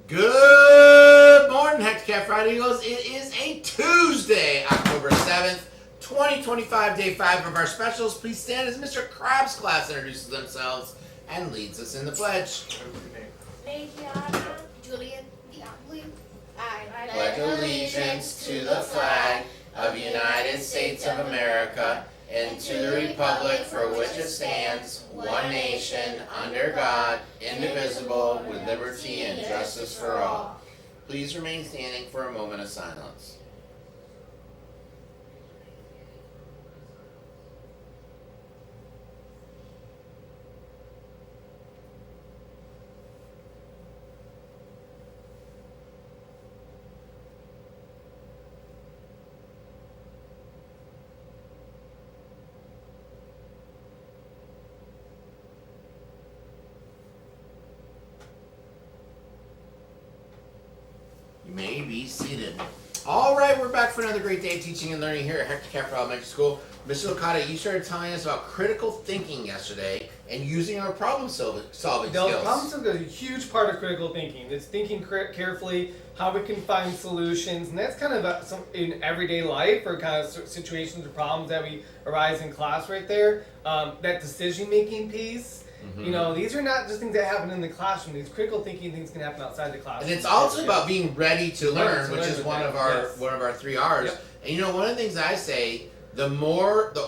Good morning, Hector, Cafferata Eagles. It is a Tuesday, October 7th, 2025, day 5 of our specials. Please stand as Mr. Krabs' class introduces themselves and leads us in the pledge. Adriana, Julian, Diablo. I Pledge allegiance to the flag of the United States of America and to the republic for which it stands, one nation, under God, indivisible, with liberty and justice for all. Please remain standing for a moment of silence. You may be seated. All right, we're back for another great day of teaching and learning here at Hector Cafferata Elementary School. Mr. Okada, you started telling us about critical thinking yesterday and using our problem-solving skills. Problem solving is a huge part of critical thinking. It's thinking carefully, how we can find solutions, and that's kind of in everyday life or kind of situations or problems that we arise in class right there. That decision-making piece. You know, these are not just things that happen in the classroom. These critical thinking things can happen outside the classroom. And it's also about being ready to learn, which is one of our 3 R's. Yep. And you know, one of the things I say, the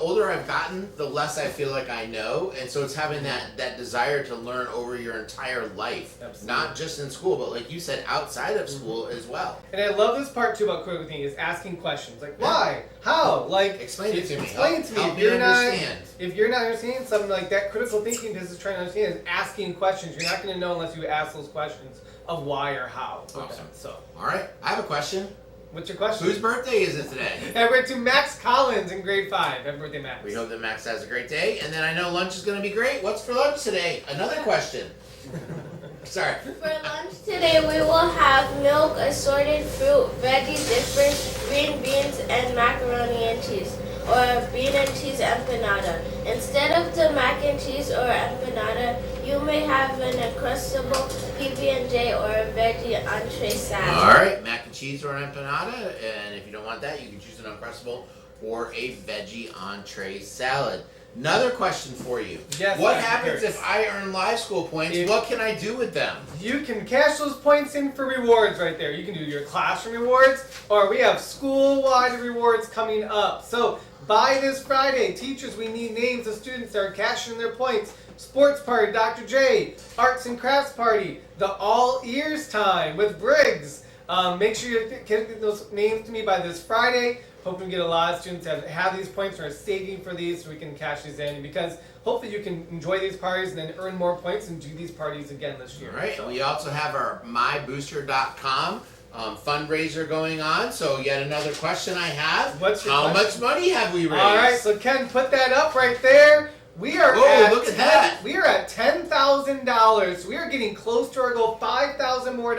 older I've gotten, the less I feel like I know. And so it's having that desire to learn over your entire life. Absolutely. Not just in school, but like you said, outside of school as well. And I love this part too about critical thinking is asking questions. Like, why? How? Like, Explain it to me. Explain it to me. Help me understand. If you're not understanding something like that, critical thinking is trying to understand is asking questions. You're not going to know unless you ask those questions of why or how. Awesome. So, All right, I have a question. what's your question? Whose birthday is it today? Happy birthday to Max Collins in grade 5. Happy birthday, Max. We hope that Max has a great day. And then I know lunch is going to be great. What's for lunch today? Another question. Sorry. For lunch today, we will have milk, assorted fruit, veggies, different green beans, and macaroni and cheese, or bean and cheese empanada. Instead of the mac and cheese or empanada, you may have an Uncrustable PB&J or a veggie entree salad. All right, mac and cheese or an empanada. And if you don't want that, you can choose an Uncrustable or a veggie entree salad. Another question for you. Yes, what Dr. happens Kurtz. if I earn live school points? What can I do with them? You can cash those points in for rewards right there. You can do your classroom rewards, or we have school-wide rewards coming up. So by this Friday, teachers, we need names of students that are cashing their points. Sports party, Dr. J. Arts and crafts party, the all ears time with Briggs. Make sure you get those names to me by this Friday. Hoping to get a lot of students that have these points and are saving for these so we can cash these in, because hopefully you can enjoy these parties and then earn more points and do these parties again this year. All right, and we also have our mybooster.com fundraiser going on. So yet another question I have. How much money have we raised? All right, so Ken, put that up right there. We are look at that. We are at $10,000. We are getting close to our goal, $5,000 more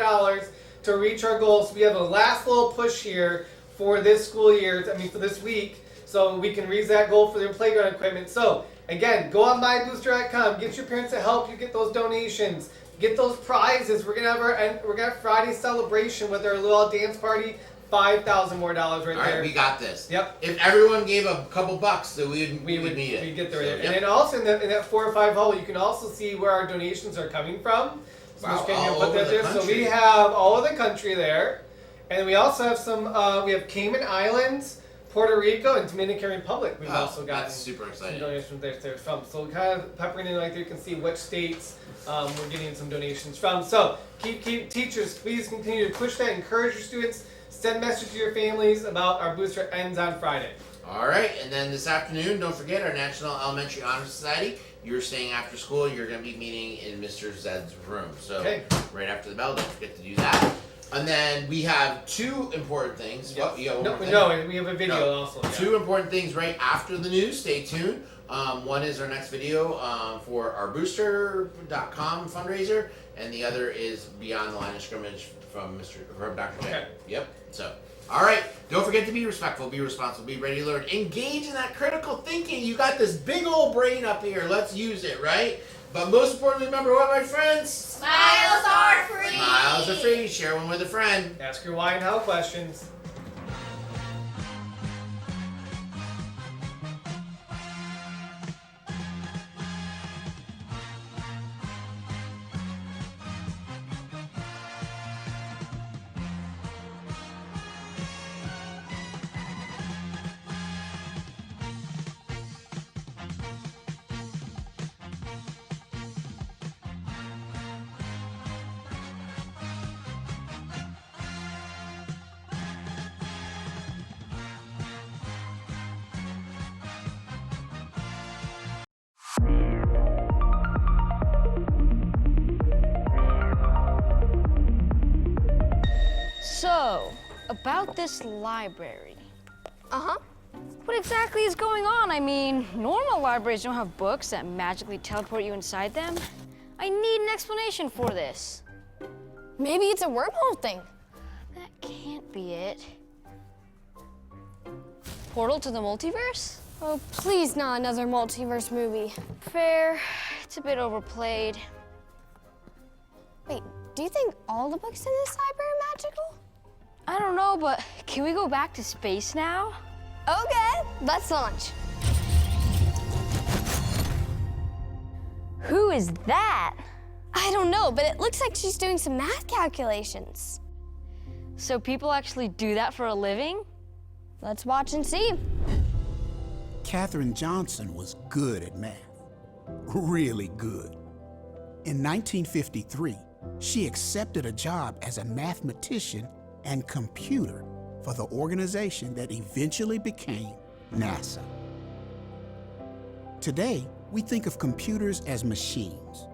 to reach our goal. So we have a last little push here for this school year, for this week, so we can reach that goal for their playground equipment. So, again, go on mybooster.com, get your parents to help you get those donations, get those prizes. We're gonna have Friday celebration with our little dance party, $5,000 more right there. All right, we got this. Yep. If everyone gave a couple bucks, so we would need it. We'd get there. So, And then also in that 4 or 5 hole, you can also see where our donations are coming from. So Wow, Ms. Kenya all put over that the there. So country. we have all of the country there. And we also have we have Cayman Islands, Puerto Rico, and Dominican Republic. We've also gotten that's super some exciting. donations there from. So kind of peppering in right there, you can see which states we're getting some donations from. So keep teachers, please continue to push that, encourage your students, send messages to your families about our booster ends on Friday. All right, and then this afternoon, don't forget our National Elementary Honor Society. You're staying after school. You're going to be meeting in Mr. Zed's room. So right after the bell, don't forget to do that. And then we have 2 important things. Yes. What, you got one more thing? No, we have a video also. Yeah. 2 important things right after the news. Stay tuned. One is our next video for our booster.com fundraiser, and the other is Beyond the Line of Scrimmage from Dr. J. Okay. Yep. So, all right. Don't forget to be respectful, be responsible, be ready to learn. Engage in that critical thinking. You got this big old brain up here. Let's use it, right? But most importantly, remember what, my friends? Smiles are free. Smiles are free. Share one with a friend. Ask your why and how questions. So, about this library. Uh-huh. What exactly is going on? I mean, normal libraries don't have books that magically teleport you inside them. I need an explanation for this. Maybe it's a wormhole thing. That can't be it. Portal to the multiverse? Oh, please not another multiverse movie. Fair. It's a bit overplayed. Wait, do you think all the books in this library are magical? I don't know, but can we go back to space now? Okay, let's launch. Who is that? I don't know, but it looks like she's doing some math calculations. So people actually do that for a living? Let's watch and see. Katherine Johnson was good at math, really good. In 1953, she accepted a job as a mathematician and computer for the organization that eventually became NASA. Today, we think of computers as machines,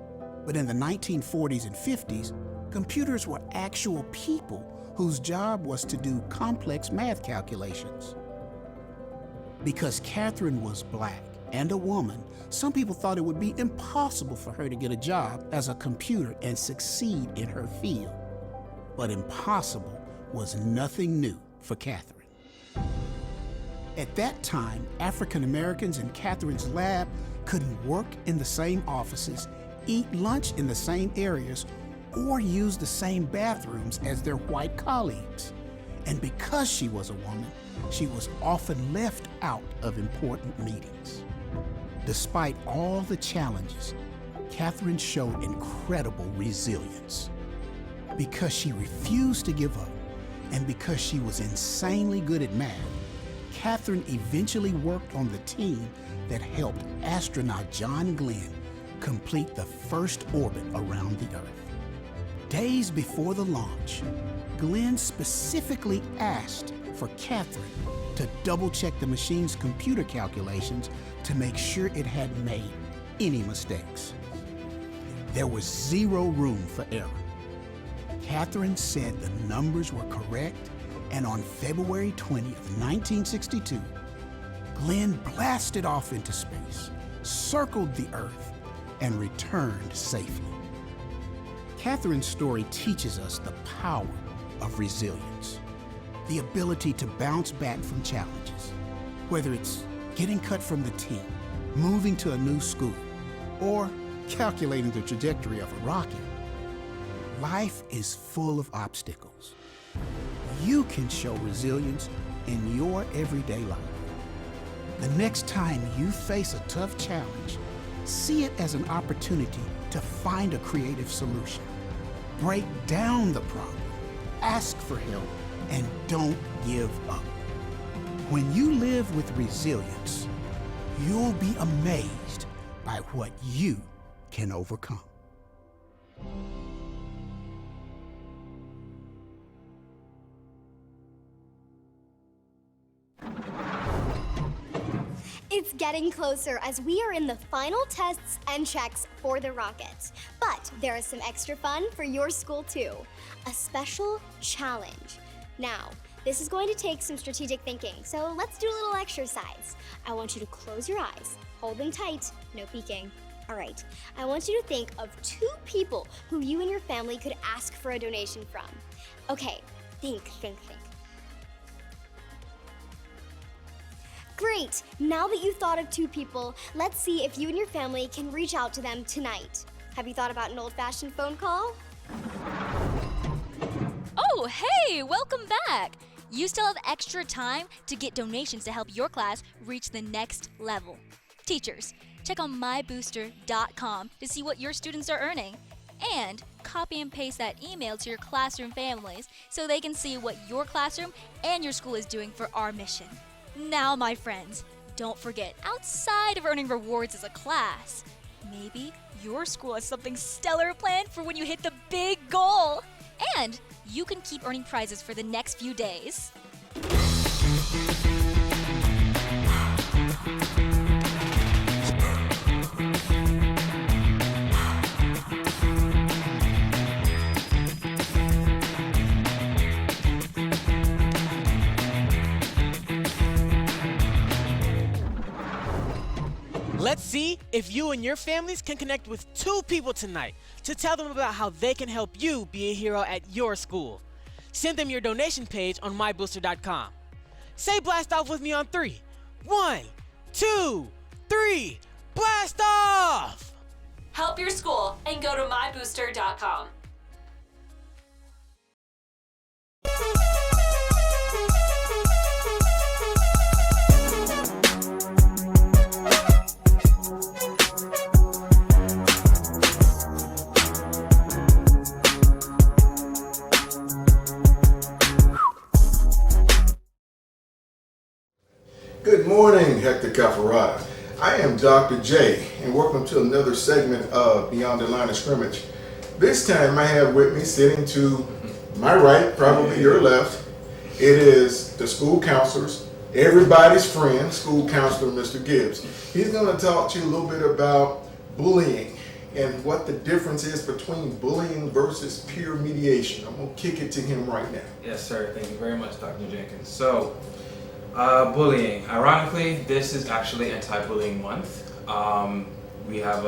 but in the 1940s and 50s, computers were actual people whose job was to do complex math calculations. Because Katherine was Black and a woman, some people thought it would be impossible for her to get a job as a computer and succeed in her field. But impossible was nothing new for Katherine. At that time, African Americans in Katherine's lab couldn't work in the same offices, eat lunch in the same areas, or use the same bathrooms as their white colleagues. And because she was a woman, she was often left out of important meetings. Despite all the challenges, Katherine showed incredible resilience. Because she refused to give up, and because she was insanely good at math, Katherine eventually worked on the team that helped astronaut John Glenn complete the first orbit around the Earth. Days before the launch, Glenn specifically asked for Katherine to double-check the machine's computer calculations to make sure it hadn't made any mistakes. There was zero room for error. Katherine said the numbers were correct, and on February 20th, 1962, Glenn blasted off into space, circled the Earth, and returned safely. Katherine's story teaches us the power of resilience, the ability to bounce back from challenges, whether it's getting cut from the team, moving to a new school, or calculating the trajectory of a rocket. Life is full of obstacles. You can show resilience in your everyday life. The next time you face a tough challenge, see it as an opportunity to find a creative solution. Break down the problem, ask for help, and don't give up. When you live with resilience, you'll be amazed by what you can overcome. It's getting closer as we are in the final tests and checks for the rockets. But there is some extra fun for your school too. A special challenge. Now, this is going to take some strategic thinking, so let's do a little exercise. I want you to close your eyes, hold them tight, no peeking. All right, I want you to think of 2 people who you and your family could ask for a donation from. Okay, think. Great! Now that you've thought of 2 people, let's see if you and your family can reach out to them tonight. Have you thought about an old-fashioned phone call? Oh, hey, welcome back. You still have extra time to get donations to help your class reach the next level. Teachers, check on mybooster.com to see what your students are earning. And copy and paste that email to your classroom families so they can see what your classroom and your school is doing for our mission. Now, my friends, don't forget, outside of earning rewards as a class, maybe your school has something stellar planned for when you hit the big goal. And you can keep earning prizes for the next few days. Let's see if you and your families can connect with 2 people tonight to tell them about how they can help you be a hero at your school. Send them your donation page on mybooster.com. Say blast off with me on 3. 1, 2, 3, blast off! Help your school and go to mybooster.com. Good morning, Hector Cafferata. I am Dr. J, and welcome to another segment of Beyond the Line of Scrimmage. This time I have with me, sitting to my right, probably your left, it is the school counselors, everybody's friend, school counselor Mr. Gibbs. He's going to talk to you a little bit about bullying and what the difference is between bullying versus peer mediation. I'm going to kick it to him right now. Yes, sir. Thank you very much, Dr. Jenkins. So, bullying. Ironically, this is actually Anti-Bullying Month. We have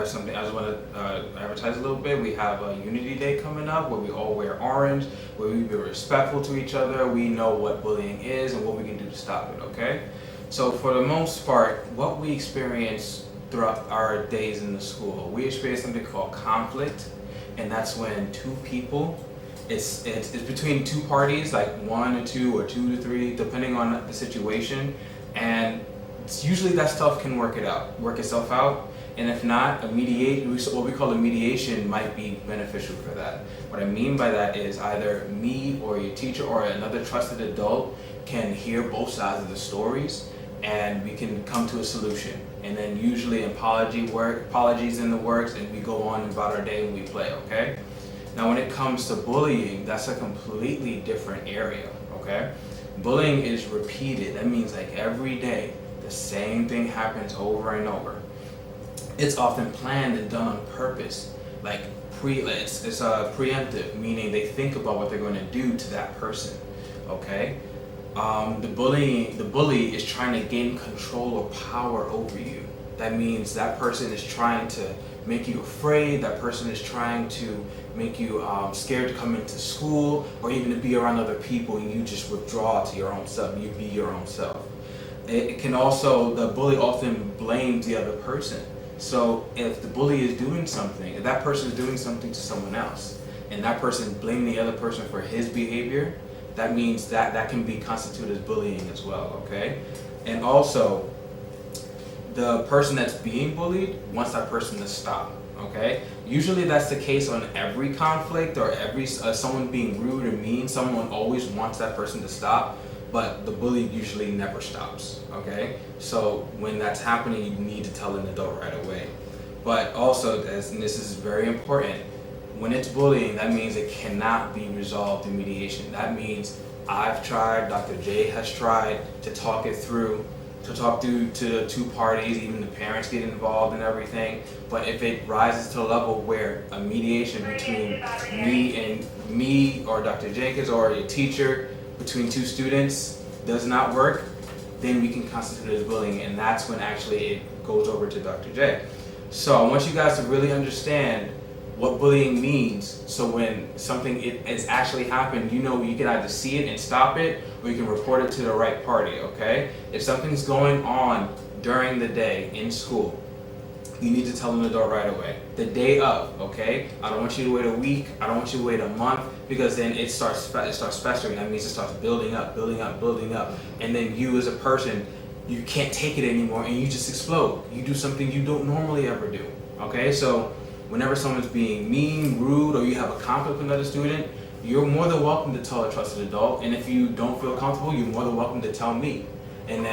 something I just want to advertise a little bit. We have a Unity Day coming up where we all wear orange, where we be respectful to each other. We know what bullying is and what we can do to stop it. Okay. So for the most part, what we experience throughout our days in the school, we experience something called conflict, and that's when 2 people. It's between 2 parties, like 1 or 2 or 2 to 3, depending on the situation, and it's usually that stuff can work itself out, and if not, what we call a mediation might be beneficial for that. What I mean by that is either me or your teacher or another trusted adult can hear both sides of the stories, and we can come to a solution. And then usually apologies in the works, and we go on about our day and we play. Okay. Now, when it comes to bullying, that's a completely different area, okay? Bullying is repeated. That means like every day, the same thing happens over and over. It's often planned and done on purpose. Like it's preemptive, meaning they think about what they're going to do to that person, okay? The bully is trying to gain control or power over you. That means that person is trying to make you afraid. That person is trying to make you scared to come into school or even to be around other people, and you just withdraw to your own self. You be your own self. It can also, the bully often blames the other person. So if the bully is doing something, if that person is doing something to someone else, and that person blamed the other person for his behavior, that means that can be constituted as bullying as well, okay? And also, the person that's being bullied wants that person to stop, okay? Usually that's the case on every conflict or every someone being rude or mean. Someone always wants that person to stop, but the bully usually never stops, okay? So when that's happening, you need to tell an adult right away. But also, and this is very important, when it's bullying, that means it cannot be resolved in mediation. That means I've tried, Dr. J has tried to talk it through, to talk through to the 2 parties, even the parents get involved and everything. But if it rises to a level where a mediation between me or Dr. Jenkins or a teacher between 2 students does not work, then we can constitute it as bullying, and that's when actually it goes over to Dr. J. So I want you guys to really understand what bullying means, so when something is actually happened, you know you can either see it and stop it, or you can report it to the right party, okay? If something's going on during the day in school, you need to tell an adult right away. The day of, okay? I don't want you to wait a week, I don't want you to wait a month, because then it starts festering. That means it starts building up, and then you as a person, you can't take it anymore and you just explode. You do something you don't normally ever do, okay? So whenever someone's being mean, rude, or you have a conflict with another student, you're more than welcome to tell a trusted adult. And if you don't feel comfortable, you're more than welcome to tell me, and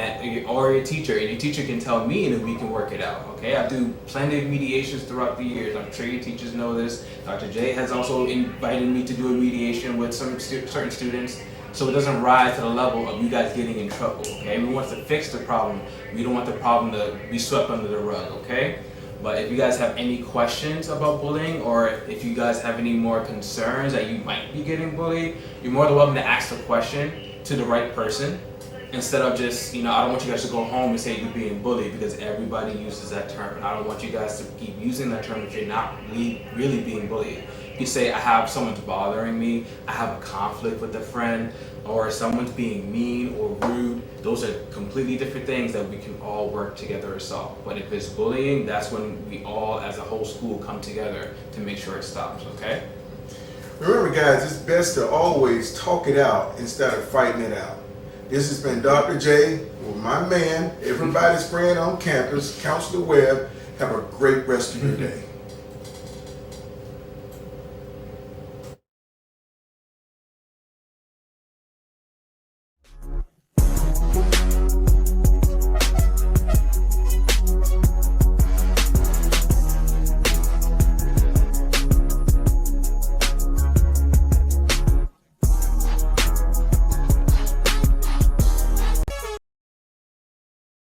or your teacher. And your teacher can tell me, and then we can work it out. Okay, I do plenty of mediations throughout the years. I'm sure your teachers know this. Dr. J has also invited me to do a mediation with some certain students, so it doesn't rise to the level of you guys getting in trouble. Okay, we want to fix the problem. We don't want the problem to be swept under the rug. Okay. But if you guys have any questions about bullying, or if you guys have any more concerns that you might be getting bullied, you're more than welcome to ask the question to the right person, instead of just, I don't want you guys to go home and say you're being bullied, because everybody uses that term, and I don't want you guys to keep using that term if you're not really being bullied. You say, I have someone's bothering me, I have a conflict with a friend, or someone's being mean or rude. Those are completely different things that we can all work together to solve. But if it's bullying, that's when we all as a whole school come together to make sure it stops, okay? Remember guys, it's best to always talk it out instead of fighting it out. This has been Dr. J with my man, everybody's friend on campus, Counselor Webb. Have a great rest of your day.